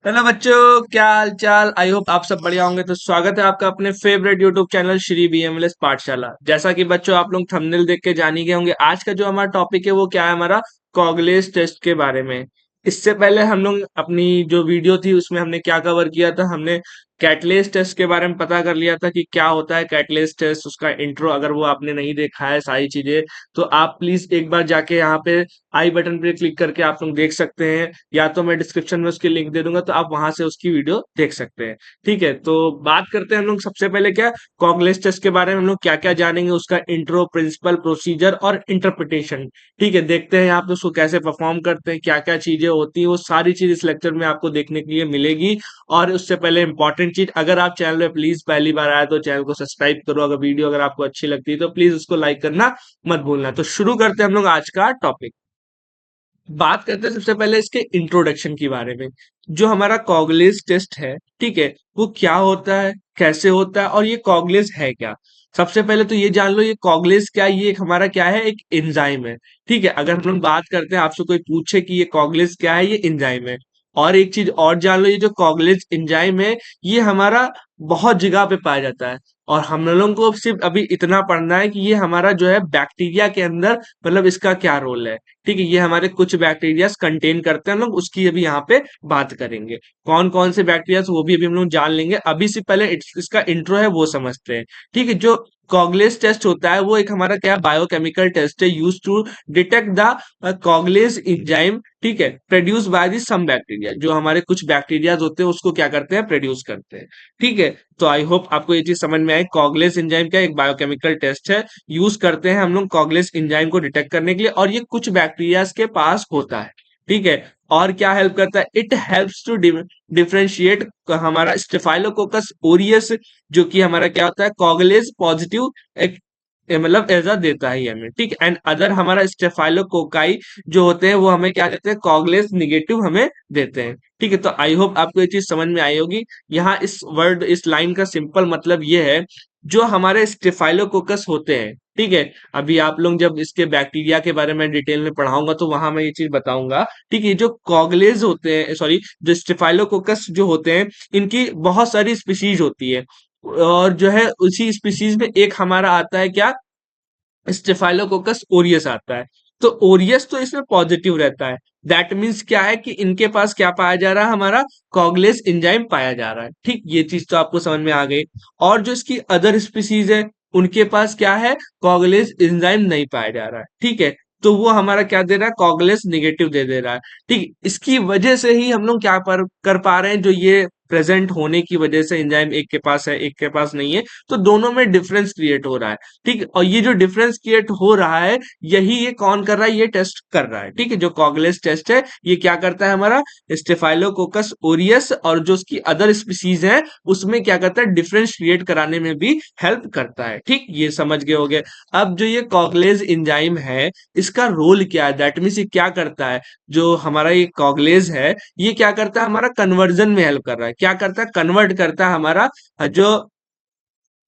Hello बच्चों, क्या हाल चाल। आई होप आप सब बढ़िया होंगे। तो स्वागत है आपका अपने फेवरेट यूट्यूब चैनल श्री बीएमएलएस पाठशाला। जैसा कि बच्चों आप लोग थंबनेल देख के जान ही गए होंगे, आज का जो हमारा टॉपिक है वो क्या है, हमारा कॉग्लेस टेस्ट के बारे में। इससे पहले हम लोग अपनी जो वीडियो थी उसमें हमने क्या कवर किया था, हमने कैटलेस टेस्ट के बारे में पता कर लिया था कि क्या होता है कैटलेस टेस्ट, उसका इंट्रो। अगर वो आपने नहीं देखा है सारी चीजें, तो आप प्लीज एक बार जाके यहाँ पे आई बटन पे क्लिक करके आप लोग देख सकते हैं, या तो मैं डिस्क्रिप्शन में उसकी लिंक दे दूंगा तो आप वहां से उसकी वीडियो देख सकते हैं। ठीक है, तो बात करते हैं हम लोग सबसे पहले क्या कॉग्लेस टेस्ट के बारे में हम लोग क्या क्या जानेंगे, उसका इंट्रो, प्रिंसिपल, प्रोसीजर और इंटरप्रिटेशन। ठीक है, देखते हैं यहाँ पे उसको कैसे परफॉर्म करते हैं, क्या क्या चीजें होती हैं, वो सारी चीज इस लेक्चर में आपको देखने के लिए मिलेगी। और उससे पहले इंपॉर्टेंट चीज, अगर आप चैनल पे प्लीज पहली बार आए तो चैनल को सब्सक्राइब करो। अगर वीडियो अगर आपको अच्छी लगती है तो प्लीज उसको लाइक करना मत भूलना। तो शुरू करते हैं हम लोग आज का टॉपिक। बात करते हैं सबसे पहले इसके इंट्रोडक्शन के बारे में। जो हमारा कॉग्लेस टेस्ट है, ठीक है, वो क्या होता है, कैसे होता है और ये कॉग्लेस है क्या। सबसे पहले तो ये जान लो, ये कॉग्लेस क्या है, ये एक हमारा क्या है, एक एंजाइम है। ठीक है, अगर हम लोग बात करते हैं, आपसे कोई पूछे कि ये कॉग्लेस क्या है, ये एंजाइम है। और एक चीज और जान लो, ये जो कॉग्लेस एंजाइम है, ये हमारा बहुत जगह पे पाया जाता है। और हम लोगों को सिर्फ अभी इतना पढ़ना है कि ये हमारा जो है बैक्टीरिया के अंदर, मतलब इसका क्या रोल है। ठीक है, ये हमारे कुछ बैक्टीरियाज कंटेन करते हैं, हम लोग उसकी अभी यहाँ पे बात करेंगे। कौन कौन से बैक्टीरियाज वो भी अभी हम लोग जान लेंगे। अभी से पहले इसका इंट्रो है वो समझते हैं। ठीक है, जो कॉग्लेस टेस्ट होता है वो एक हमारा क्या बायोकेमिकल टेस्ट है, use to detect the coagulase enzyme. ठीक है, produce by the some bacteria, जो हमारे कुछ बैक्टीरियाज होते हैं उसको क्या करते हैं, प्रोड्यूस करते हैं। ठीक है, तो आई होप आपको ये चीज समझ में आए। कॉग्लेस एंजाइम क्या एक बायोकेमिकल टेस्ट है, यूज करते हैं हम लोग कॉग्लेस एंजाइम को डिटेक्ट करने के लिए, और ये कुछ बैक्टीरियाज के पास होता है। ठीक है, और क्या हेल्प करता है, इट हेल्प्स टू डिफरेंशिएट हमारा स्टेफाइलोकोकस ओरियस, जो कि हमारा क्या होता है कॉग्लेस पॉजिटिव, एक मतलब एजा देता है ये हमें। ठीक, एंड अदर हमारा स्टेफाइलोकोकाई जो होते हैं वो हमें क्या देते हैं, कॉग्लेस निगेटिव हमें देते हैं। ठीक है, तो आई होप आपको ये चीज समझ में आई होगी। यहाँ इस वर्ड, इस लाइन का सिंपल मतलब ये है, जो हमारे स्टेफाइलोकोकस होते हैं। ठीक है, अभी आप लोग जब इसके बैक्टीरिया के बारे में डिटेल में पढ़ाऊंगा तो वहां मैं ये चीज बताऊंगा। ठीक है, जो कॉग्लेज होते हैं, सॉरी, जो स्टेफाइलोकोकस जो होते हैं, इनकी बहुत सारी स्पीसीज होती है। और जो है उसी स्पीसीज में एक हमारा आता है क्या, स्टेफाइलोकोकस ओरियस आता है। तो ओरियस तो इसमें पॉजिटिव रहता है। दैट मीन्स क्या है कि इनके पास क्या पाया जा रहा है, हमारा कॉग्लेस एंजाइम पाया जा रहा है। ठीक, ये चीज तो आपको समझ में आ गई। और जो इसकी अदर स्पीसीज है, उनके पास क्या है, कॉग्लेस एंजाइम नहीं पाया जा रहा है। ठीक है, तो वो हमारा क्या दे रहा है, कॉग्लेस निगेटिव दे दे रहा है। ठीक, इसकी वजह से ही हम लोग क्या कर पा रहे हैं, जो ये प्रेजेंट होने की वजह से एंजाइम एक के पास है एक के पास नहीं है, तो दोनों में डिफरेंस क्रिएट हो रहा है। ठीक, और ये जो डिफरेंस क्रिएट हो रहा है, यही ये कौन कर रहा है, ये टेस्ट कर रहा है। ठीक है, जो कॉग्लेस टेस्ट है ये क्या करता है, हमारा स्टेफाइलोकोकस ओरियस और जो उसकी अदर स्पीसीज है उसमें क्या करता है, डिफरेंस क्रिएट कराने में भी हेल्प करता है। ठीक, ये समझ गए होगे। अब जो ये कॉग्लेज एंजाइम है, इसका रोल क्या है, दैट मीन्स ये क्या करता है। जो हमारा ये कॉग्लेज है, ये क्या करता है, हमारा कन्वर्जन में हेल्प कर रहा है। क्या करता है, कन्वर्ट करता है हमारा जो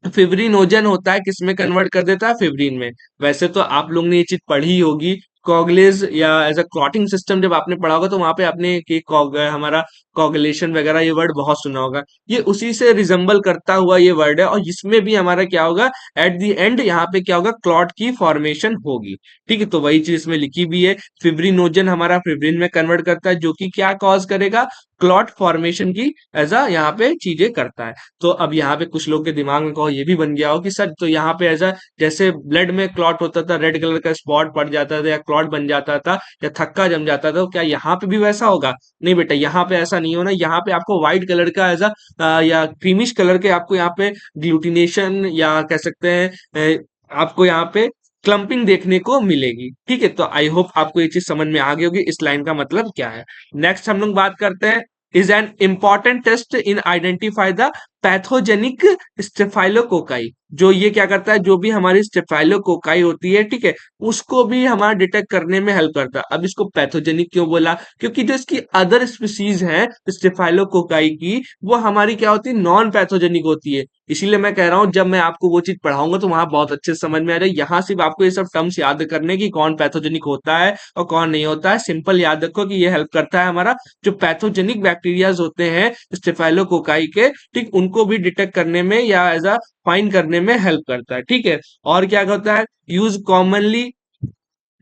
फिब्रिनोजन होता है, किसमें कन्वर्ट कर देता है, फिब्रिन में। वैसे तो आप लोग ने ये चीज पढ़ी होगी, कॉगलेज या एज अ क्लॉटिंग सिस्टम जब आपने पढ़ा होगा तो वहां पे आपने कि हमारा कॉगुलेशन वगैरह ये वर्ड बहुत सुना होगा। ये उसी से रिजेंबल करता हुआ ये वर्ड है, और इसमें भी हमारा क्या होगा, एट द एंड यहाँ पे क्या होगा, क्लॉट की फॉर्मेशन होगी। ठीक है, तो वही चीज इसमें लिखी भी है, फिब्रिनोजन हमारा फिब्रिन में कन्वर्ट करता है, जो कि क्या कॉज करेगा, क्लॉट फॉर्मेशन की एज अ यहाँ पे चीजें करता है। तो अब यहाँ पे कुछ लोग के दिमाग में कहो ये भी बन गया हो कि सर, तो यहाँ पे ऐसा जैसे ब्लड में क्लॉट होता था, रेड कलर का स्पॉट पड़ जाता था या क्लॉट बन जाता था या थक्का जम जाता था, तो क्या यहाँ पे भी वैसा होगा। नहीं बेटा, यहाँ पे ऐसा नहीं होना। यहाँ पे आपको व्हाइट कलर का ऐसा या क्रीमिश कलर के आपको यहाँ पे ग्लूटिनेशन या कह सकते हैं आपको यहाँ पे क्लम्पिंग देखने को मिलेगी। ठीक है, तो आई होप आपको ये चीज समझ में आ गई होगी इस लाइन का मतलब क्या है। नेक्स्ट हम लोग बात करते हैं, is an important test in identify the pathogenic staphylococci. जो ये क्या करता है, जो भी हमारी स्टेफाइलोकोकाई होती है, ठीक है, उसको भी हमारा डिटेक्ट करने में हेल्प करता है। अब इसको पैथोजेनिक क्यों बोला? क्योंकि जो इसकी अदर स्पीसीज है स्टेफाइलोकोकाई की, वो हमारी क्या होती है, नॉन पैथोजेनिक होती है। इसीलिए मैं कह रहा हूं, जब मैं आपको वो चीज पढ़ाऊंगा तो वहां बहुत अच्छे से समझ में आ जाए। यहाँ सिर्फ आपको ये सब टर्म्स याद करने की, कौन पैथोजेनिक होता है और कौन नहीं होता है, सिंपल याद रखो कि ये हेल्प करता है हमारा जो पैथोजेनिक बैक्टीरियाज होते हैं स्टेफाइलोकोकाई के, ठीक, उनको भी डिटेक्ट करने में या एज अ फाइंड करने में हेल्प करता है। ठीक है, और क्या होता है, use commonly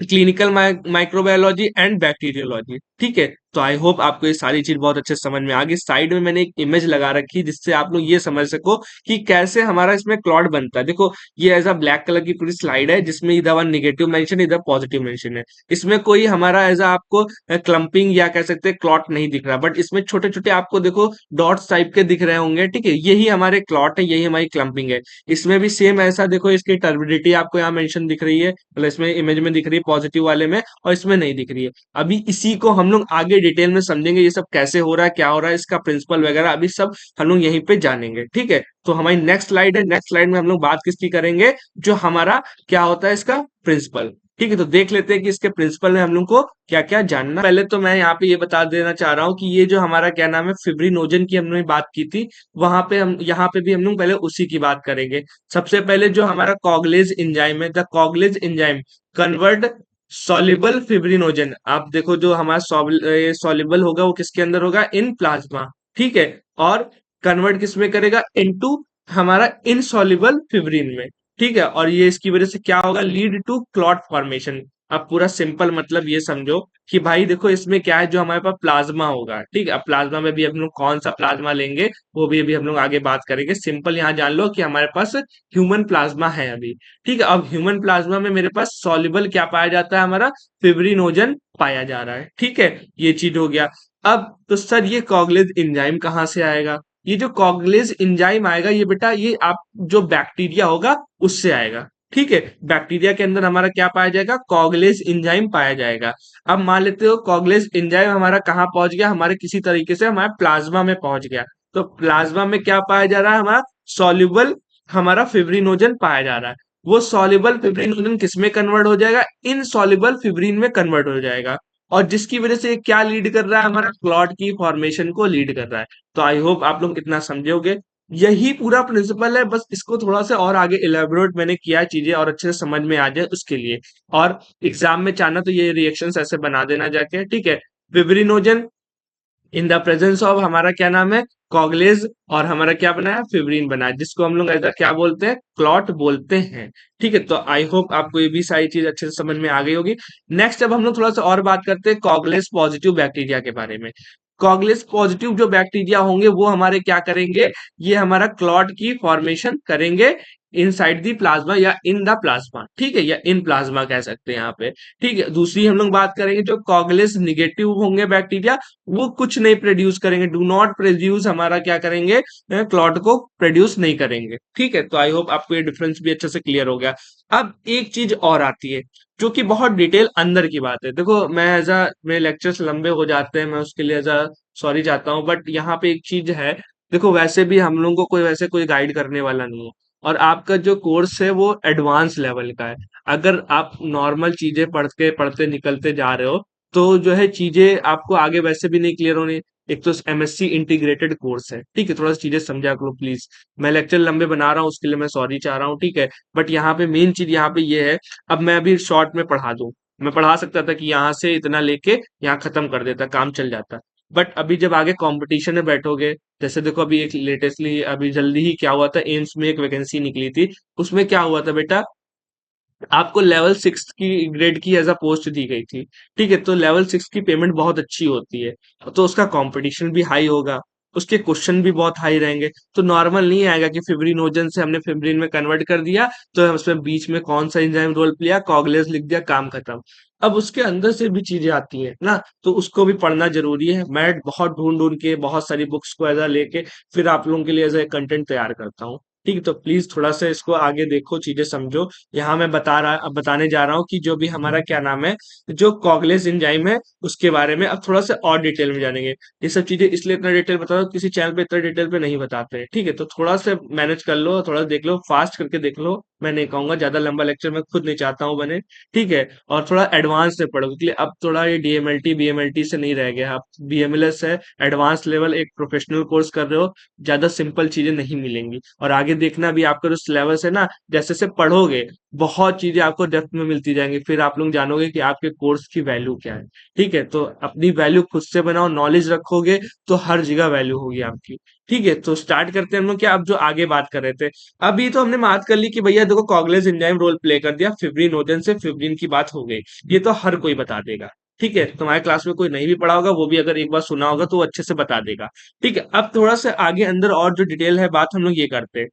clinical microbiology and bacteriology. ठीक है, तो आई होप आपको ये सारी चीज बहुत अच्छे से समझ में आ गई। साइड में मैंने एक इमेज लगा रखी है जिससे आप लोग ये समझ सको कि कैसे हमारा इसमें क्लॉट बनता है। देखो, ये एज अ ब्लैक कलर की पूरी स्लाइड है जिसमें इधर वन निगेटिव मेंशन है, इधर पॉजिटिव मेंशन है। इसमें कोई हमारा एज अ आपको क्लम्पिंग या कह सकते हैं क्लॉट नहीं दिख रहा, बट इसमें छोटे छोटे आपको देखो डॉट्स टाइप के दिख रहे होंगे। ठीक है, यही हमारे क्लॉट है, यही हमारी क्लम्पिंग है। इसमें भी सेम ऐसा देखो, इसकी टर्बिडिटी आपको यहाँ मेंशन दिख रही है, मतलब इसमें इमेज में दिख रही है पॉजिटिव वाले में, और इसमें नहीं दिख रही है। अभी इसी को हम लोग आगे डिटेल में समझेंगे, ये सब कैसे हो रहा है, क्या हो रहा है, इसका प्रिंसिपल वगैरह अभी सब हम लोग यहीं पे जानेंगे। ठीक है, तो हमारी नेक्स्ट स्लाइड है, नेक्स्ट स्लाइड में हम लोग बात किसकी करेंगे, जो हमारा क्या होता है इसका प्रिंसिपल। ठीक है, तो देख लेते हैं कि इसके प्रिंसिपल में हम लोग को क्या क्या जानना। पहले तो मैं यहाँ पे ये बता देना चाह रहा हूँ कि ये जो हमारा क्या नाम है, फिब्रिनोजन की हमने बात की थी, वहां पे हम यहाँ पे भी हम लोग पहले उसी की बात करेंगे। सबसे पहले जो हमारा कॉगलेज एंजाइम है, the coagulase enzyme convert soluble fibrinogen. आप देखो, जो हमारा सॉल्युबल होगा वो किसके अंदर होगा, इन प्लाज्मा। ठीक है, और कन्वर्ट किसमें करेगा, इनटू हमारा इनसॉल्युबल फिब्रिन में। ठीक है, और ये इसकी वजह से क्या होगा, लीड टू क्लॉट फॉर्मेशन। अब पूरा सिंपल मतलब ये समझो कि भाई देखो, इसमें क्या है, जो हमारे पास प्लाज्मा होगा, ठीक है, अब प्लाज्मा में भी हम लोग कौन सा प्लाज्मा लेंगे वो भी अभी हम लोग आगे बात करेंगे। सिंपल यहाँ जान लो कि हमारे पास ह्यूमन प्लाज्मा है अभी। ठीक है, अब ह्यूमन प्लाज्मा में मेरे पास सॉल्युबल क्या पाया जाता है, हमारा फिब्रिनोजन पाया जा रहा है। ठीक है, ये चीज हो गया। अब तो सर ये कॉगलेज एंजाइम कहाँ से आएगा? ये जो कॉगलेज एंजाइम आएगा, ये बेटा ये आप जो बैक्टीरिया होगा उससे आएगा। ठीक है, बैक्टीरिया के अंदर हमारा क्या पाया जाएगा, कॉगलेज एंजाइम पाया जाएगा। अब मान लेते हो कॉगलेज एंजाइम हमारा कहाँ पहुंच गया, हमारे किसी तरीके से हमारे प्लाज्मा में पहुंच गया। तो प्लाज्मा में क्या पाया जा रहा है, हमारा सॉल्युबल हमारा फिब्रिनोजन पाया जा रहा है। वो सॉल्युबल फिब्रिनोजन किसमें कन्वर्ट हो जाएगा, इनसॉल्युबल फिब्रिन में कन्वर्ट हो जाएगा। और जिसकी वजह से ये क्या लीड कर रहा है, हमारा क्लॉट की फॉर्मेशन को लीड कर रहा है। तो आई होप आप लोग इतना समझोगे। यही पूरा प्रिंसिपल है, बस इसको थोड़ा सा और आगे इलेबोरेट मैंने किया है, चीजें और अच्छे से समझ में आ जाए उसके लिए। और एग्जाम में चाहना तो ये रिएक्शंस ऐसे बना देना जाके। ठीक है, fibrinogen in the presence of हमारा क्या नाम है, कॉगलेज, और हमारा क्या बना है, फिब्रिन बना है, जिसको हम लोग ऐसा क्या बोलते हैं, क्लॉट बोलते हैं। ठीक है, तो आई होप आपको ये भी सारी चीज अच्छे से समझ में आ गई होगी। नेक्स्ट अब हम लोग थोड़ा सा और बात करते हैं कॉगलेज पॉजिटिव बैक्टीरिया के बारे में। कॉगलेज पॉजिटिव जो बैक्टीरिया होंगे वो हमारे क्या करेंगे, ये हमारा क्लॉट की फॉर्मेशन करेंगे इनसाइड दी प्लाज्मा या इन द प्लाज्मा। ठीक है, या इन प्लाज्मा कह सकते हैं यहाँ पे। ठीक है, दूसरी हम लोग बात करेंगे जो कॉगलेज निगेटिव होंगे बैक्टीरिया, वो कुछ नहीं प्रोड्यूस करेंगे, डू नॉट प्रोड्यूस, हमारा क्या करेंगे, क्लॉट को प्रोड्यूस नहीं करेंगे। ठीक है, तो आई होप आपको ये डिफरेंस भी अच्छे से क्लियर हो गया। अब एक चीज और आती है जो कि बहुत डिटेल अंदर की बात है। देखो, मैं एज अ मेरे लेक्चर्स लंबे हो जाते हैं, मैं उसके लिए एज अ सॉरी चाहता हूँ, बट यहाँ पे एक चीज है। देखो, वैसे भी हम लोगों को कोई वैसे कोई गाइड करने वाला नहीं है, और आपका जो कोर्स है वो एडवांस लेवल का है। अगर आप नॉर्मल चीजें पढ़ते पढ़ते निकलते जा रहे हो तो जो है चीजें आपको आगे वैसे भी नहीं क्लियर होनी। एक तो एमएससी इंटीग्रेटेड कोर्स है, ठीक है, थोड़ा सा चीजें समझा करो प्लीज। मैं लेक्चर लंबे बना रहा हूँ उसके लिए मैं सॉरी चाह रहा हूँ। ठीक है, बट यहाँ पे मेन चीज यहाँ पे ये है। अब मैं अभी शॉर्ट में पढ़ा दूं, मैं पढ़ा सकता था कि यहाँ से इतना लेके यहाँ खत्म कर देता, काम चल जाता। बट अभी जब आगे कंपटीशन में बैठोगे, जैसे देखो अभी एक लेटेस्टली अभी जल्दी ही क्या हुआ था, एम्स में एक वैकेंसी निकली थी। उसमें क्या हुआ था बेटा, आपको लेवल 6 की ग्रेड की एज अ पोस्ट दी गई थी। ठीक है, तो लेवल 6 की पेमेंट बहुत अच्छी होती है, तो उसका कंपटीशन भी हाई होगा, उसके क्वेश्चन भी बहुत हाई रहेंगे। तो नॉर्मल नहीं आएगा कि फिब्रिनोजन से हमने फिब्रिन में कन्वर्ट कर दिया, तो उसमें बीच में कौन सा एंजाइम रोल प्ले, कॉगलेज लिख दिया, काम खत्म। अब उसके अंदर से भी चीजें आती है ना, तो उसको भी पढ़ना जरूरी है। मैं बहुत ढूंढ ढूंढ के बहुत सारी बुक्स को एज लेके फिर आप लोगों के लिए एज ए कंटेंट तैयार करता हूँ। ठीक है, तो प्लीज थोड़ा सा इसको आगे देखो, चीजें समझो। यहाँ मैं अब बताने जा रहा हूँ कि जो भी हमारा क्या नाम है, जो कॉग्लेस एंजाइम है उसके बारे में अब थोड़ा सा और डिटेल में जानेंगे। ये सब चीजें इसलिए इतना डिटेल बता रहा हूँ, किसी चैनल पे इतना डिटेल पे नहीं बताते हैं। ठीक है, तो थोड़ा सा मैनेज कर लो, थोड़ा देख लो, फास्ट करके देख लो। मैं नहीं कहूंगा, ज्यादा लंबा लेक्चर मैं खुद नहीं चाहता हूँ बने। ठीक है, और थोड़ा एडवांस से पढ़ो, क्योंकि अब थोड़ा ये डीएमएलटी बीएमएलटी से नहीं रह गया, आप बीएमएलएस है, एडवांस लेवल एक प्रोफेशनल कोर्स कर रहे हो। ज्यादा सिंपल चीजें नहीं मिलेंगी। और आगे देखना भी, आपका जो सिलेबस है ना, जैसे जैसे पढ़ोगे बहुत चीजें आपको डेप्थ में मिलती जाएंगी, फिर आप लोग जानोगे कि आपके कोर्स की वैल्यू क्या है। ठीक है, तो अपनी वैल्यू खुद से बनाओ, नॉलेज रखोगे तो हर जगह वैल्यू होगी आपकी। ठीक है, तो स्टार्ट करते हैं हम लोग। क्या अब जो आगे बात कर रहे थे, अभी तो हमने बात कर ली कि भैया देखो कॉग्लेज एंजाइम रोल प्ले कर दिया, फिब्रिनोजन से फिब्रिन की बात हो गई। ये तो हर कोई बता देगा। ठीक है, तुम्हारे क्लास में कोई नहीं भी पढ़ा होगा, वो भी अगर एक बार सुना होगा तो वो अच्छे से बता देगा। ठीक है, अब थोड़ा सा आगे अंदर और जो डिटेल है बात हम लोग ये करते हैं।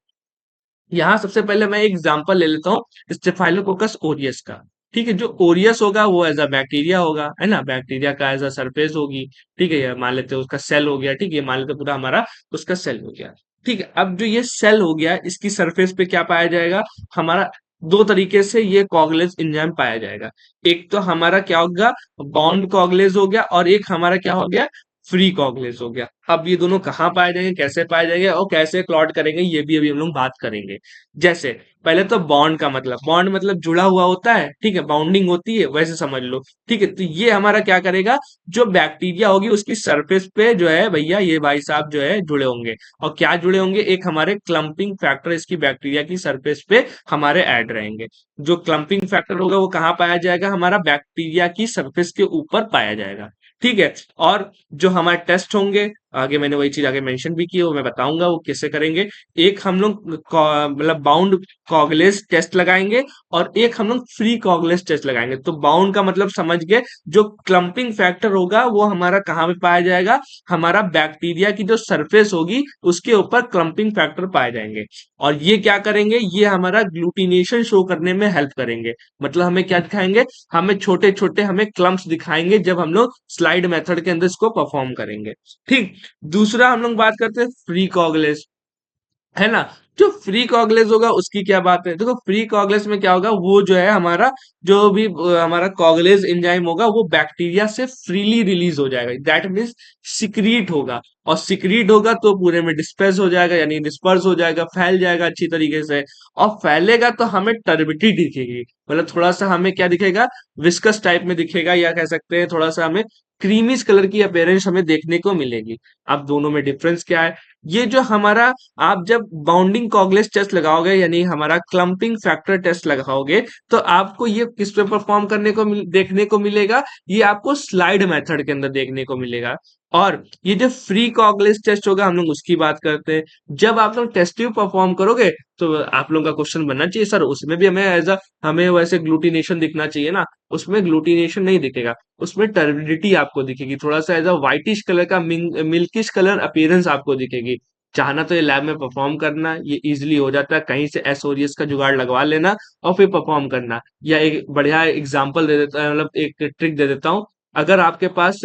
यहाँ सबसे पहले मैं एक एग्जांपल ले लेता हूँ स्टेफाइलोकोकस ओरियस का। ठीक है, जो ओरियस होगा वो एज अ बैक्टीरिया होगा, है ना, बैक्टीरिया का एज अ सरफेस होगी। ठीक है, ये मान लेते हैं उसका सेल हो गया। ठीक है, मान लेते हैं पूरा हमारा उसका सेल हो गया। ठीक है, अब जो ये सेल हो गया, इसकी सरफेस पे क्या पाया जाएगा हमारा, दो तरीके से ये कॉग्लेज एंजाइम पाया जाएगा। एक तो हमारा क्या होगा, बॉन्ड कॉग्लेज हो गया, और एक हमारा क्या हो गया, फ्री कॉग्लेज हो गया। अब ये दोनों कहाँ पाए जाएंगे, कैसे पाए जाएंगे और कैसे क्लॉट करेंगे, ये भी अभी हम लोग बात करेंगे। जैसे पहले तो बॉन्ड मतलब जुड़ा हुआ होता है। ठीक है, बाउंडिंग होती है, वैसे समझ लो। ठीक है, तो ये हमारा क्या करेगा, जो बैक्टीरिया होगी उसकी सरफेस पे जो है भैया, ये भाई साहब जो है जुड़े होंगे। और क्या जुड़े होंगे, एक हमारे क्लम्पिंग फैक्टर इसकी बैक्टीरिया की सरफेस पे हमारे ऐड रहेंगे। जो क्लम्पिंग फैक्टर होगा वो कहाँ पाया जाएगा, हमारा बैक्टीरिया की सरफेस के ऊपर पाया जाएगा। ठीक है, और जो हमारे टेस्ट होंगे, आगे मैंने वही चीज आगे मेंशन भी की है, वो मैं बताऊंगा वो कैसे करेंगे। एक हम लोग मतलब बाउंड कॉगलेस टेस्ट लगाएंगे, और एक हम लोग फ्री कॉगलेस टेस्ट लगाएंगे। तो बाउंड का मतलब समझ गए, जो क्लम्पिंग फैक्टर होगा वो हमारा कहाँ पे पाया जाएगा, हमारा बैक्टीरिया की जो सरफेस होगी उसके ऊपर क्लम्पिंग फैक्टर पाए जाएंगे। और ये क्या करेंगे, ये हमारा ग्लूटिनेशन शो करने में हेल्प करेंगे। मतलब हमें क्या दिखाएंगे, हमें छोटे छोटे हमें क्लम्प्स दिखाएंगे जब हम लोग स्लाइड मेथड के अंदर इसको परफॉर्म करेंगे। ठीक, दूसरा हम लोग बात करते हैं फ्री कॉगलेस, है ना। जो फ्री कॉगलेस होगा उसकी क्या बात है, देखो फ्री कॉगलेस में क्या होगा, वो जो है हमारा, जो भी हमारा कॉगलेस एंजाइम होगा वो बैक्टीरिया से फ्रीली रिलीज हो जाएगा। दैट मीन्स सिक्रीट होगा, और सिक्रीट होगा तो पूरे में डिस्पर्स हो जाएगा, यानी डिस्पर्स हो जाएगा, फैल जाएगा अच्छी तरीके से। और फैलेगा तो हमें टर्बिडिटी दिखेगी, मतलब थोड़ा सा हमें क्या दिखेगा, विस्कस टाइप में दिखेगा, या कह सकते हैं थोड़ा सा हमें क्रीमिश कलर की अपीयरेंस हमें देखने को मिलेगी। अब दोनों में डिफरेंस क्या है, ये जो हमारा, आप जब बाउंडिंग कॉगलेस टेस्ट लगाओगे यानी हमारा क्लम्पिंग फैक्टर टेस्ट लगाओगे, तो आपको ये किस पे परफॉर्म देखने को मिलेगा, ये आपको स्लाइड मेथड के अंदर देखने को मिलेगा। और ये जो फ्री कॉगलेस टेस्ट होगा, हम लोग उसकी बात करते हैं। जब आप लोग टेस्ट ट्यूब परफॉर्म करोगे, तो आप लोगों का क्वेश्चन बनना चाहिए सर उसमें भी हमें एज अ, हमें वैसे ग्लूटिनेशन दिखना चाहिए ना। उसमें ग्लूटिनेशन नहीं दिखेगा, उसमें टर्बिडिटी आपको दिखेगी, थोड़ा सा एज अ व्हाइटिश कलर का मिल्किश कलर अपीयरेंस आपको दिखेगी। चाहना तो ये लैब में परफॉर्म करना, ये इजीली हो जाता है, कहीं से एसओरियस का जुगाड़ लगवा लेना और फिर परफॉर्म करना। या एक बढ़िया एग्जांपल दे देता है, मतलब एक ट्रिक दे देता हूँ। अगर आपके पास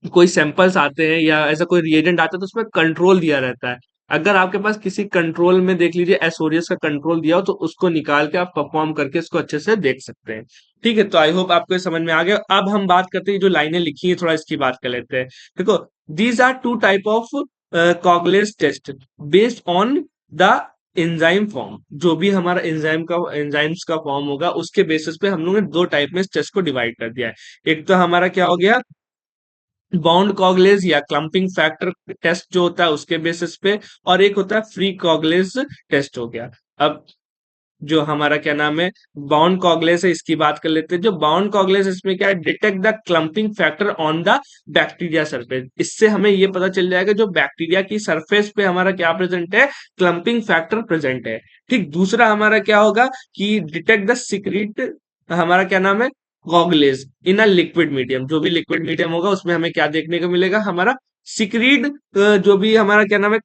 कोई सैंपल्स आते हैं या ऐसा कोई रिएजेंट आता है तो उसमें कंट्रोल दिया रहता है। अगर आपके पास किसी कंट्रोल में देख लीजिए एसओरियस का कंट्रोल दिया हो, तो उसको निकाल के आप परफॉर्म करके इसको अच्छे से देख सकते हैं। ठीक है, तो आई होप आपको ये समझ में आ गया। अब हम बात करते हैं जो लाइनें लिखी है, थोड़ा इसकी बात कर लेते हैं। देखो, these are two type of coagulase test based on the enzyme form. जो भी हमारा एंजाइम्स का फॉर्म होगा उसके बेसिस पे हम लोग ने दो टाइप में इस टेस्ट को डिवाइड कर दिया है। एक तो हमारा क्या हो गया, बाउंड कॉगलेज या क्लम्पिंग फैक्टर टेस्ट जो होता है उसके बेसिस पे, और एक होता है फ्री कॉगलेज टेस्ट हो गया। अब जो हमारा क्या नाम है, बाउंड कॉगलेस है, इसकी बात कर लेते हैं। जो बाउंड कॉगलेस इसमें क्या है, detect the clumping factor on the bacteria surface. इससे हमें ये पता चल जाएगा जो बैक्टीरिया की सरफेस पे हमारा क्या प्रेजेंट है, क्लम्पिंग फैक्टर प्रेजेंट है। ठीक, दूसरा हमारा क्या होगा कि डिटेक्ट द सिक्रीट, हमारा क्या नाम है, कॉगलेज इन अ लिक्विड मीडियम। जो भी लिक्विड मीडियम होगा उसमें हमें क्या देखने को मिलेगा, हमारा सिक्रीड, जो भी हमारा क्या नाम है,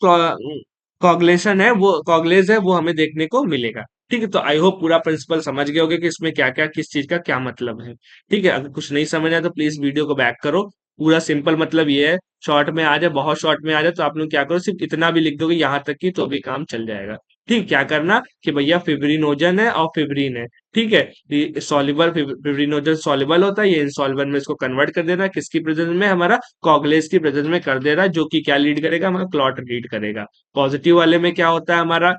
कॉगलेशन है, वो कॉगलेज है, वो हमें देखने को मिलेगा। ठीक है, तो आई होप पूरा प्रिंसिपल समझ गए होगे कि इसमें क्या क्या किस चीज का क्या मतलब है। ठीक है, अगर कुछ नहीं समझ आया तो प्लीज वीडियो को बैक करो। पूरा सिंपल मतलब ये है, शॉर्ट में आ जाए, बहुत शॉर्ट में आ जाए तो आप लोग क्या करो, सिर्फ इतना भी लिख दोगे यहाँ तक की, तो भी काम चल जाएगा। ठीक, क्या करना कि भैया फिब्रिनोजन है और फिब्रिन है। ठीक है, ये सॉल्युबल फिब्रिनोजन सॉल्युबल होता है, ये इनसॉल्युबल में इसको कन्वर्ट कर देना, किसकी प्रेजेंस में, हमारा कॉगलेस की प्रेजेंस में कर दे रहा है, जो कि क्या लीड करेगा, हमारा क्लॉट लीड करेगा। पॉजिटिव वाले में क्या होता है, हमारा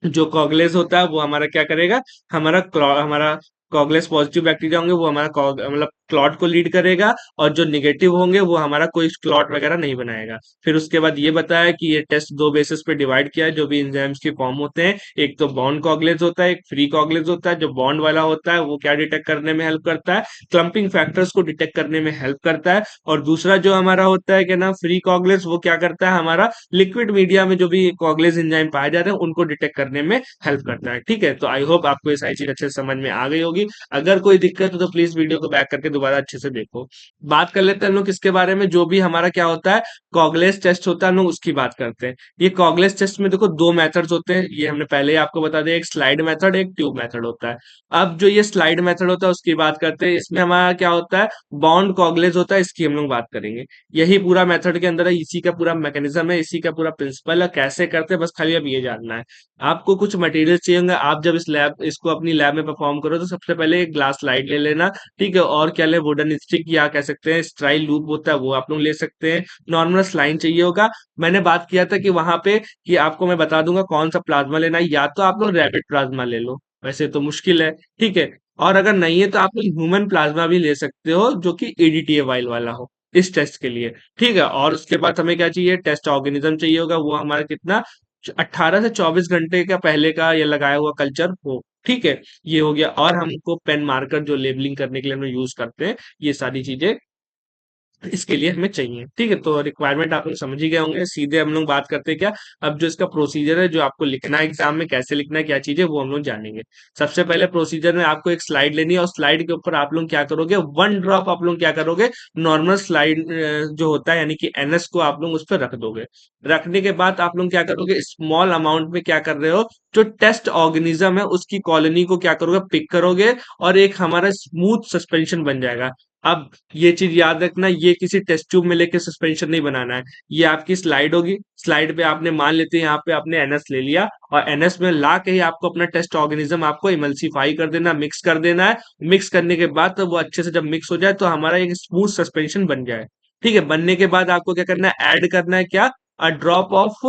जो कॉगलेस होता है वो हमारा क्या करेगा, हमारा कॉगलेस पॉजिटिव बैक्टीरिया होंगे वो हमारा मतलब क्लॉट को लीड करेगा, और जो निगेटिव होंगे वो हमारा कोई क्लॉट वगैरह नहीं बनाएगा। फिर उसके बाद ये बताया कि ये टेस्ट दो बेसिस पे डिवाइड किया है जो भी एंजाइम्स की फॉर्म होते हैं। एक तो बॉन्ड कॉगलेस होता है, एक फ्री कॉगलेस होता है। जो बॉन्ड वाला होता है वो क्या डिटेक्ट करने में हेल्प करता है, क्लम्पिंग फैक्टर्स को डिटेक्ट करने में हेल्प करता है। और दूसरा जो हमारा होता है, क्या नाम, फ्री कॉगलेस, वो क्या करता है, हमारा लिक्विड मीडिया में जो भी कॉगलेस एंजाइम पाए जा रहे हैं उनको डिटेक्ट करने में हेल्प करता है। ठीक है, तो आई होप आपको ये सारी चीज अच्छे से समझ में आ गई होगी। अगर कोई दिक्कत हो तो प्लीज वीडियो को बैक करके दोबारा अच्छे से देखो। बात कर लेते हैं हम लोग किसके बारे में, जो भी हमारा क्या होता है, कॉगलेस टेस्ट होता है, हम लोग उसकी बात करते हैं। ये कॉगलेस टेस्ट में देखो दो मेथड्स होते हैं, ये हमने पहले ही आपको बता दिया, एक स्लाइड मेथड, एक ट्यूब मेथड होता है। अब जो ये स्लाइड मेथड होता है उसकी बात करते हैं। इसमें हमारा क्या होता है, बॉन्ड कॉगलेस होता है, इसकी हम लोग बात करेंगे। यही पूरा मेथड के अंदर है, इसी का पूरा मैकेनिज्म है, इसी का पूरा प्रिंसिपल है, कैसे करते हैं बस खाली अब ये जानना है। आपको कुछ मटेरियल चाहिए होंगे, आप जब इसको अपनी लैब में परफॉर्म करो तो सबसे पहले एक ग्लास स्लाइड ले लेना। ठीक है, और क्या ले, वुडन स्टिक या कह सकते हैं स्ट्राइल लूप होता है वो आप लोग ले सकते हैं। नॉर्मल स्लाइन चाहिए होगा। मैंने बात किया था कि वहां पे कि आपको मैं बता दूंगा कौन सा प्लाज्मा लेना है, या तो आप लोग रैबिट प्लाज्मा ले लो, वैसे तो मुश्किल है। ठीक है, और अगर नहीं है तो आप लोग ह्यूमन प्लाज्मा भी ले सकते हो जो कि ईडीटीए वाइल वाला हो इस टेस्ट के लिए। ठीक है, और उसके बाद हमें क्या चाहिए, टेस्ट ऑर्गेनिज्म चाहिए होगा, वो हमारा कितना, 18 से 24 घंटे का पहले का ये लगाया हुआ कल्चर हो। ठीक है, ये हो गया। और हमको पेन मार्कर जो लेबलिंग करने के लिए हम यूज करते हैं, ये सारी चीजें इसके लिए हमें चाहिए। ठीक है, तो रिक्वायरमेंट आप लोग समझ ही गए होंगे। सीधे हम लोग बात करते हैं क्या, अब जो इसका प्रोसीजर है, जो आपको लिखना है एग्जाम में, कैसे लिखना है, क्या चीजें, वो हम लोग जानेंगे। सबसे पहले प्रोसीजर में आपको एक स्लाइड लेनी है, और स्लाइड के ऊपर आप लोग क्या करोगे, 1 ड्रॉप आप लोग क्या करोगे, नॉर्मल स्लाइड जो होता है यानी कि एनएस को आप लोग उस पर रख दोगे। रखने के बाद आप लोग क्या करोगे, स्मॉल अमाउंट में क्या कर रहे हो, जो टेस्ट ऑर्गेनिज्म है उसकी कॉलोनी को क्या करोगे, पिक करोगे, और एक हमारा स्मूथ सस्पेंशन बन जाएगा। अब ये चीज याद रखना, ये किसी टेस्ट ट्यूब में लेके सस्पेंशन नहीं बनाना है। ये आपकी स्लाइड होगी, स्लाइड पे आपने मान लेते हैं यहाँ पे आपने एनएस ले लिया, और एनएस में ला के ही आपको अपना टेस्ट ऑर्गेनिज्म आपको इमल्सिफाई कर देना, मिक्स कर देना है। मिक्स करने के बाद तो वो अच्छे से जब मिक्स हो जाए तो हमारा एक स्मूथ सस्पेंशन बन जाए। ठीक है, बनने के बाद आपको क्या करना है, ऐड करना है क्या, अ ड्रॉप ऑफ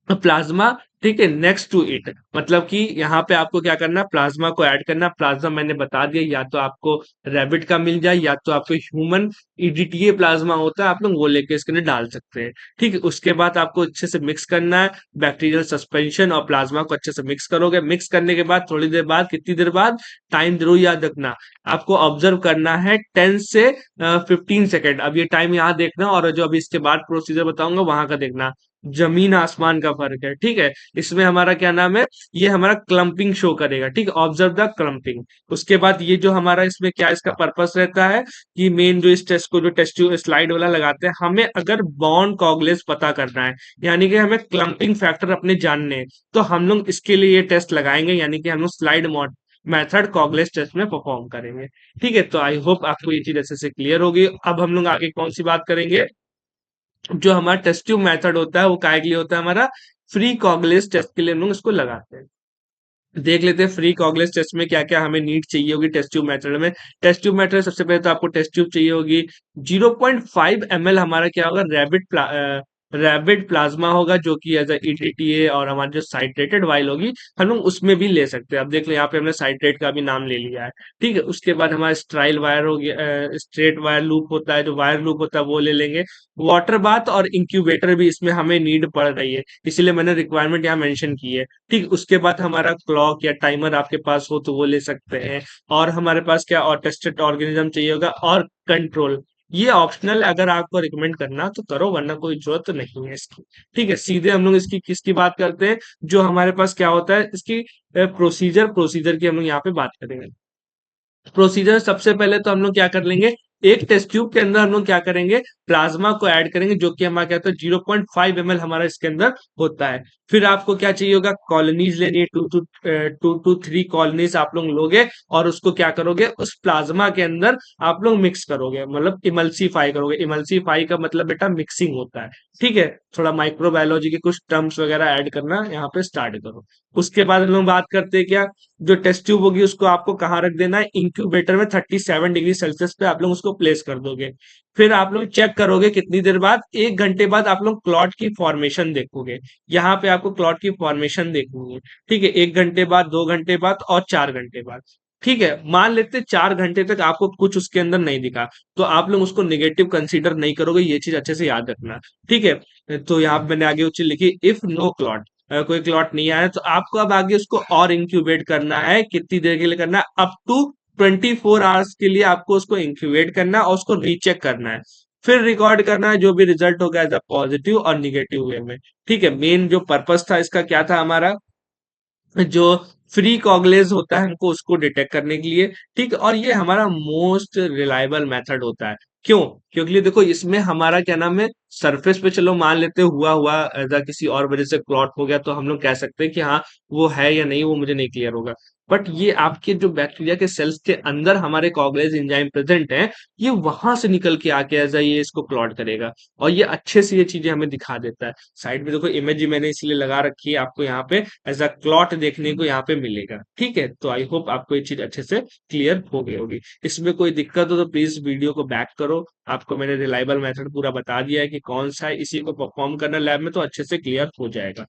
प्लाज्मा। ठीक है, नेक्स्ट टू इट, मतलब कि यहाँ पे आपको क्या करना है, प्लाज्मा को ऐड करना। प्लाज्मा मैंने बता दिया, या तो आपको रैबिट का मिल जाए, या तो आपको ह्यूमन ईडीटीए प्लाज्मा होता है, आप लोग वो लेके इसके अंदर डाल सकते हैं। ठीक है, उसके बाद आपको अच्छे से मिक्स करना है, बैक्टीरियल सस्पेंशन और प्लाज्मा को अच्छे से मिक्स करोगे। मिक्स करने के बाद थोड़ी देर बाद, कितनी देर बाद, टाइम जरूर याद रखना, आपको ऑब्जर्व करना है 10 से 15 सेकेंड। अब ये टाइम यहाँ देखना, और जो अभी इसके बाद प्रोसीजर बताऊंगा वहां का देखना, जमीन आसमान का फर्क है। ठीक है, इसमें हमारा क्या नाम है, ये हमारा क्लम्पिंग शो करेगा। ठीक है, ऑब्जर्व द क्लम्पिंग। उसके बाद ये जो हमारा इसमें क्या इसका पर्पस रहता है, कि मेन जो इस टेस्ट को जो टेस्ट स्लाइड वाला लगाते हैं, हमें अगर बॉन्ड कॉगलेस पता करना है, यानी कि हमें क्लम्पिंग फैक्टर अपने जानने हैं, तो हम लोग इसके लिए ये टेस्ट लगाएंगे, यानी कि हम लोग स्लाइड मेथड कॉगलेस टेस्ट में परफॉर्म करेंगे। ठीक है, तो आई होप आपको ये चीज अच्छे से क्लियर होगी। अब हम लोग आगे कौन सी बात करेंगे, जो हमारा टेस्ट ट्यूब मेथड होता है वो काय के लिए होता है, हमारा फ्री कॉगलेस टेस्ट के लिए हम लोग इसको लगाते हैं। देख लेते हैं फ्री कॉगलेस टेस्ट में क्या क्या हमें नीड चाहिए होगी टेस्ट ट्यूब मेथड में। टेस्ट ट्यूब मेथड सबसे पहले तो आपको टेस्ट ट्यूब चाहिए होगी। 0.5 ml हमारा क्या होगा, रैबिड प्लाज्मा होगा, जो कि एज ईटीटीए, और हमारी जो साइट्रेटेड वाइल होगी हम लोग उसमें भी ले सकते हैं। अब देख लो यहाँ पे हमने साइट्रेट का भी नाम ले लिया है। ठीक है, उसके बाद हमारा स्ट्राइल वायर हो गया, स्ट्रेट वायर लूप होता है, जो वायर लूप होता है वो ले लेंगे। वाटर बाथ और इंक्यूबेटर भी इसमें हमें नीड पड़ रही है, इसीलिए मैंने रिक्वायरमेंट यहाँ मेंशन की है। ठीक, उसके बाद हमारा क्लॉक या टाइमर आपके पास हो तो वो ले सकते हैं। और हमारे पास क्या, और टेस्टेड ऑर्गेनिज्म चाहिए होगा, और कंट्रोल। ये ऑप्शनल, अगर आपको रिकमेंड करना तो करो, वरना कोई जरूरत नहीं है इसकी। ठीक है, सीधे हम लोग इसकी किसकी बात करते हैं, जो हमारे पास क्या होता है इसकी प्रोसीजर की हम लोग यहाँ पे बात करेंगे। प्रोसीजर सबसे पहले तो हम लोग क्या कर लेंगे, एक टेस्ट ट्यूब के अंदर हम लोग क्या करेंगे, प्लाज्मा को ऐड करेंगे, जो कि हमारा क्या होता है 0.5 ml हमारा इसके अंदर होता है। फिर आपको क्या चाहिए होगा, कॉलोनीज लेनी है, 2 to 3 कॉलोनीज आप लोग लोगे, और उसको क्या करोगे, उस प्लाज्मा के अंदर आप लोग मिक्स करोगे, मतलब इमल्सीफाई करोगे। इमल्सीफाई का मतलब बेटा मिक्सिंग होता है। ठीक है, थोड़ा माइक्रोबायोलॉजी के कुछ टर्म्स वगैरह ऐड करना यहाँ पे स्टार्ट करो। उसके बाद हम लोग बात करते हैं क्या, जो टेस्ट ट्यूब होगी उसको आपको कहाँ रख देना है, इंक्यूबेटर में 37 डिग्री सेल्सियस पे आप लोग उसको प्लेस कर दोगे। फिर आप लोग चेक करोगे कितनी देर बाद, 1 घंटे बाद आप लोग क्लॉट की फॉर्मेशन देखोगे। यहाँ पे आपको क्लॉट की फॉर्मेशन देखनी है। ठीक है, 1 घंटे बाद, 2 घंटे बाद और 4 घंटे बाद। ठीक है, मान लेते 4 घंटे तक आपको कुछ उसके अंदर नहीं दिखा, तो आप लोग उसको नेगेटिव कंसीडर नहीं करोगे, ये चीज अच्छे से याद रखना। ठीक है, तो यहाँ पे मैंने आगे वो चीज लिखी, इफ नो क्लॉट, अगर कोई क्लॉट नहीं आया तो आपको अब आगे उसको और इंक्यूबेट करना है। कितनी देर के लिए करना है, अप टू 24 आवर्स के लिए आपको उसको इंक्यूबेट करना है और उसको रीचेक करना है। फिर रिकॉर्ड करना है जो भी रिजल्ट होगा एज अ पॉजिटिव और निगेटिव वे में। ठीक है, मेन जो पर्पस था इसका क्या था हमारा, जो फ्री कॉगलेज होता है हमको उसको डिटेक्ट करने के लिए। ठीक है, और ये हमारा मोस्ट रिलायबल मेथड होता है। क्यों? क्योंकि देखो इसमें हमारा क्या नाम है, सरफेस पे चलो मान लेते हुआ हुआ ऐसा किसी और वजह से क्लॉट हो गया तो हम लोग कह सकते हैं कि हाँ वो है या नहीं वो मुझे नहीं क्लियर होगा। बट ये आपके जो बैक्टीरिया के सेल्स के अंदर हमारे कॉगलेज एंजाइम प्रेजेंट है, ये वहां से निकल के आके ऐसा ये इसको क्लॉट करेगा और ये अच्छे से ये चीजें हमें दिखा देता है। साइड में देखो इमेज ही मैंने इसलिए लगा रखी है, आपको यहाँ पे एज अ क्लॉट देखने को यहाँ पे मिलेगा। ठीक है, तो आई होप आपको ये चीज अच्छे से क्लियर हो गई होगी। इसमें कोई दिक्कत हो तो प्लीज वीडियो को बैक करो, आपको मैंने रिलायबल मेथड पूरा बता दिया है कि कौन सा है, इसी को परफॉर्म करना लैब में तो अच्छे से क्लियर हो जाएगा।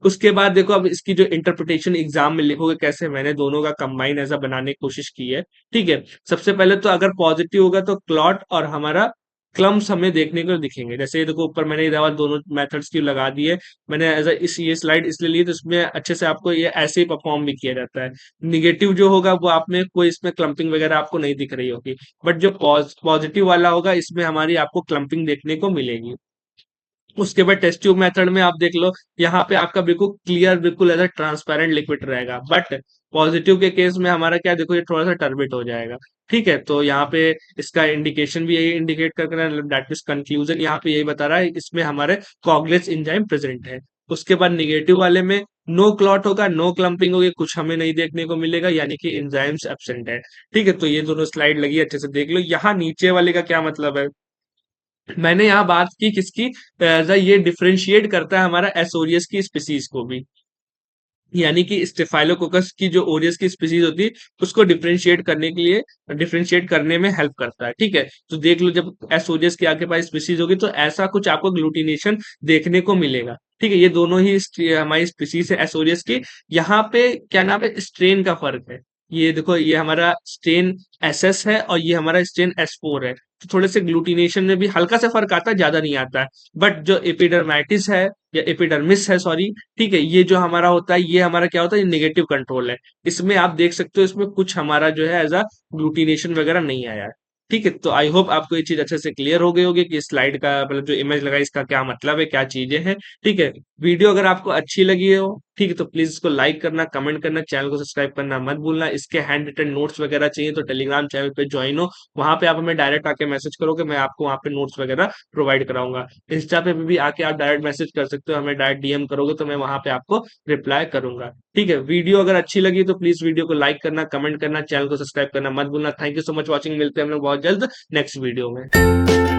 उसके बाद देखो अब इसकी जो इंटरप्रिटेशन एग्जाम में लिखोगे कैसे, मैंने दोनों का कंबाइन ऐसा बनाने की कोशिश की है। ठीक है, सबसे पहले तो अगर पॉजिटिव होगा तो क्लॉट और हमारा क्लम्स हमें देखने को दिखेंगे। जैसे ये देखो ऊपर मैंने ये दवा दोनों मेथड्स की लगा दी है। मैंने एज इस ये स्लाइड इसलिए ली तो इसमें अच्छे से आपको ये ऐसे ही परफॉर्म भी किया जाता है। निगेटिव जो होगा वो आप में कोई इसमें क्लम्पिंग वगैरह आपको नहीं दिख रही होगी, बट जो पॉजिटिव वाला होगा इसमें हमारी आपको क्लम्पिंग देखने को मिलेगी। उसके बाद टेस्ट ट्यूब मेथड में आप देख लो, यहाँ पे आपका बिल्कुल क्लियर, बिल्कुल ऐसा ट्रांसपेरेंट लिक्विड रहेगा। बट पॉजिटिव के केस में हमारा क्या, देखो ये थोड़ा सा टर्बिट हो जाएगा। ठीक है, तो यहाँ पे इसका इंडिकेशन भी यही इंडिकेट कर रहा है, दैट मीन्स कंक्लूजन यहाँ पे यही बता रहा है इसमें हमारे कॉग्लेज एंजाइम प्रेजेंट है। उसके बाद निगेटिव वाले में नो क्लॉट होगा, नो क्लम्पिंग होगी, कुछ हमें नहीं देखने को मिलेगा, यानी कि एंजाइम्स एब्सेंट है। ठीक है, तो ये दोनों स्लाइड लगी अच्छे से देख लो। यहाँ नीचे वाले का क्या मतलब है, मैंने यहाँ बात की किसकी, ये डिफरेंशिएट करता है हमारा एसोरियस की स्पीसीज को भी, यानी कि स्टेफाइलोकोकस की जो ओरियस की स्पीसीज होती है उसको डिफरेंशिएट करने के लिए, डिफरेंशिएट करने में हेल्प करता है। ठीक है, तो देख लो जब एसोरियस के आगे पास स्पीसीज होगी तो ऐसा कुछ आपको ग्लूटिनेशन देखने को मिलेगा। ठीक है, ये दोनों ही हमारी स्पीसीज है एसोरियस की। यहाँ पे क्या नाम है, स्ट्रेन का फर्क है। ये देखो ये हमारा स्ट्रेन SS है और ये हमारा स्ट्रेन S4 है, तो थोड़े से ग्लूटिनेशन में भी हल्का सा फर्क आता है, ज्यादा नहीं आता है। बट जो एपिडर्माइटिस है या एपिडर्मिस है सॉरी, ठीक है, ये जो हमारा होता है ये हमारा क्या होता है, ये नेगेटिव कंट्रोल है। इसमें आप देख सकते हो इसमें कुछ हमारा जो है एज अ ग्लूटिनेशन वगैरह नहीं आया है। ठीक है, तो आई होप आपको ये चीज अच्छे से क्लियर हो गई होगी कि स्लाइड का मतलब जो इमेज लगा इसका क्या मतलब है, क्या चीजें हैं। ठीक है, वीडियो अगर आपको अच्छी लगी हो, ठीक है, तो प्लीज इसको लाइक करना, कमेंट करना, चैनल को सब्सक्राइब करना मत भूलना। इसके हैंड रिटन नोट्स वगैरह चाहिए तो टेलीग्राम चैनल पे ज्वाइन हो, वहां पे आप हमें डायरेक्ट आके मैसेज करोगे, मैं आपको वहां पे नोट्स वगैरह प्रोवाइड कराऊंगा। इंस्टा पे भी आके आप डायरेक्ट मैसेज कर सकते हो, हमें डायरेक्ट DM करोगे तो मैं वहां पे आपको रिप्लाई करूंगा। ठीक है, वीडियो अगर अच्छी लगी तो प्लीज वीडियो को लाइक करना, कमेंट करना, चैनल को सब्सक्राइब करना मत भूलना। Thank you so much watching, मिलते हैं हम लोग बहुत जल्द नेक्स्ट वीडियो में।